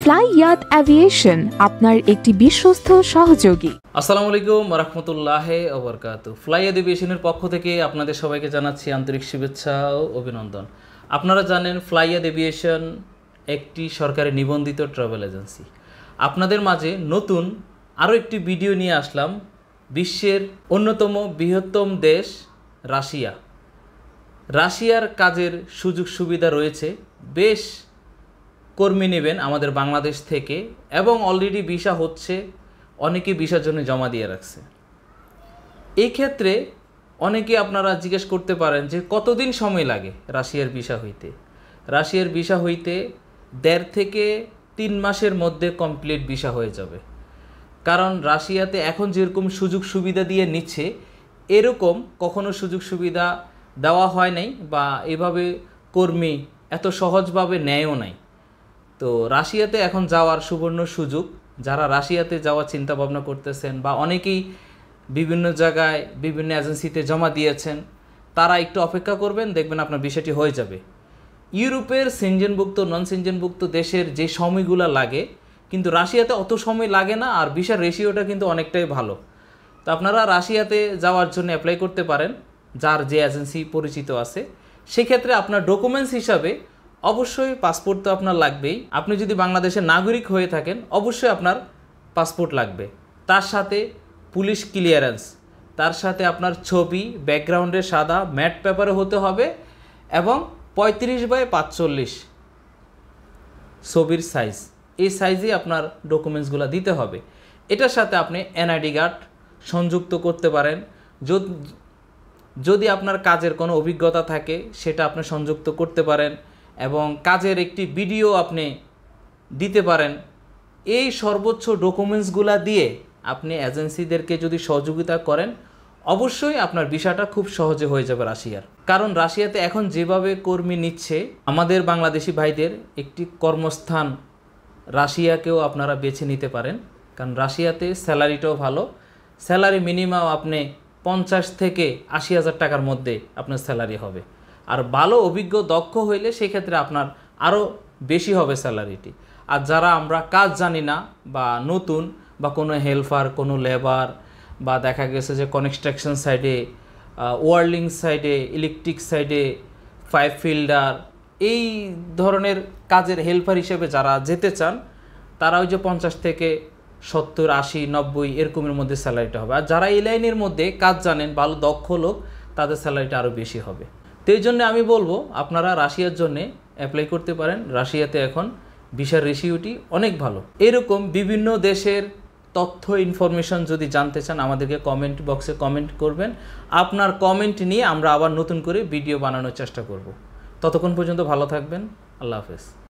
ফ্লাইয়াত aviation আপনার একটি বিশ্বস্ত সহযোগী। আসসালামু আলাইকুম রাহমাতুল্লাহি ওয়া বারাকাতুহু। ফ্লাইয়াত অ্যাভিয়েশনের পক্ষ থেকে আপনাদের সবাইকে জানাচ্ছি আন্তরিক শুভেচ্ছা ও অভিনন্দন। আপনারা জানেন ফ্লাইয়াত অ্যাভিয়েশন একটি সরকারি নিবন্ধিত ট্রাভেল এজেন্সি। আপনাদের মাঝে নতুন আরও একটি ভিডিও নিয়ে আসলাম। বিশ্বের অন্যতম বৃহত্তম দেশ রাশিয়ার কাজের সুযোগ সুবিধা রয়েছে। বেশ কর্মী নেবেন আমাদের বাংলাদেশ থেকে এবং অলরেডি ভিসা হচ্ছে, অনেকে ভিসার জন্য জমা দিয়ে রাখছে। এই ক্ষেত্রে অনেকে আপনারা জিজ্ঞেস করতে পারেন যে কতদিন সময় লাগে রাশিয়ার ভিসা হইতে। রাশিয়ার ভিসা হইতে 1.5 থেকে 3 মাসের মধ্যে কমপ্লিট ভিসা হয়ে যাবে। কারণ রাশিয়াতে এখন যেরকম সুযোগ সুবিধা দিয়ে নিচ্ছে এরকম কখনো সুযোগ সুবিধা দেওয়া হয় নাই বা এভাবে কর্মী এত সহজভাবে নেয়ও নাই। তো রাশিয়াতে এখন যাওয়ার সুবর্ণ সুযোগ। যারা রাশিয়াতে যাওয়ার চিন্তা ভাবনা করতেছেন বা অনেকেই বিভিন্ন জায়গায় বিভিন্ন এজেন্সিতে জমা দিয়েছেন, তারা একটু অপেক্ষা করবেন, দেখবেন আপনার বিষয়টি হয়ে যাবে। ইউরোপের সেনজেনভুক্ত নন সেনজেনভুক্ত দেশের যে সময়গুলো লাগে, কিন্তু রাশিয়াতে অত সময় লাগে না, আর ভিসার রেশিওটা কিন্তু অনেকটাই ভালো। তো আপনারা রাশিয়াতে যাওয়ার জন্য অ্যাপ্লাই করতে পারেন যার যে এজেন্সি পরিচিত আছে। সেক্ষেত্রে আপনার ডকুমেন্টস হিসাবে অবশ্যই পাসপোর্ট তো আপনার লাগবেই। আপনি যদি বাংলাদেশের নাগরিক হয়ে থাকেন অবশ্যই আপনার পাসপোর্ট লাগবে, তার সাথে পুলিশ ক্লিয়ারেন্স, তার সাথে আপনার ছবি ব্যাকগ্রাউন্ডে সাদা ম্যাট পেপারে হতে হবে এবং 35x45 ছবির সাইজ, এই সাইজেই আপনার ডকুমেন্টসগুলো দিতে হবে। এটার সাথে আপনি এনআইডি কার্ড সংযুক্ত করতে পারেন। যদি আপনার কাজের কোনো অভিজ্ঞতা থাকে সেটা আপনি সংযুক্ত করতে পারেন এবং কাজের একটি ভিডিও আপনি দিতে পারেন। এই সর্বোচ্চ ডকুমেন্টসগুলো দিয়ে আপনি এজেন্সিদেরকে যদি সহযোগিতা করেন অবশ্যই আপনার ভিসাটা খুব সহজে হয়ে যাবে রাশিয়ার। কারণ রাশিয়াতে এখন যেভাবে কর্মী নিচ্ছে, আমাদের বাংলাদেশি ভাইদের একটি কর্মস্থান রাশিয়াকেও আপনারা বেছে নিতে পারেন। কারণ রাশিয়াতে স্যালারিটাও ভালো। স্যালারি মিনিমাম আপনি 50 থেকে 80,000 টাকার মধ্যে আপনার স্যালারি হবে। আর ভালো অভিজ্ঞ দক্ষ হইলে সেক্ষেত্রে আপনার আরও বেশি হবে স্যালারিটি। আর যারা আমরা কাজ জানি না বা নতুন বা কোনো হেল্পার, কোনো লেবার বা দেখা গেছে যে কনস্ট্রাকশন সাইডে, ওয়ার্লিং সাইডে, ইলেকট্রিক সাইডে, পাইপ ফিল্ডার, এই ধরনের কাজের হেল্পার হিসেবে যারা যেতে চান তারা ওই যে 50 থেকে 70, 80, 90 এরকমের মধ্যে স্যালারিটা হবে। আর যারা এই লাইনের মধ্যে কাজ জানেন, ভালো দক্ষ লোক, তাদের স্যালারিটা আরও বেশি হবে। তো এই জন্য আমি বলবো আপনারা রাশিয়ার জন্যে অ্যাপ্লাই করতে পারেন। রাশিয়াতে এখন ভিসার রেশিওটি অনেক ভালো। এরকম বিভিন্ন দেশের তথ্য ইনফরমেশন যদি জানতে চান আমাদেরকে কমেন্ট বক্সে কমেন্ট করবেন। আপনার কমেন্ট নিয়ে আমরা আবার নতুন করে ভিডিও বানানোর চেষ্টা করব। ততক্ষণ পর্যন্ত ভালো থাকবেন। আল্লাহ হাফেজ।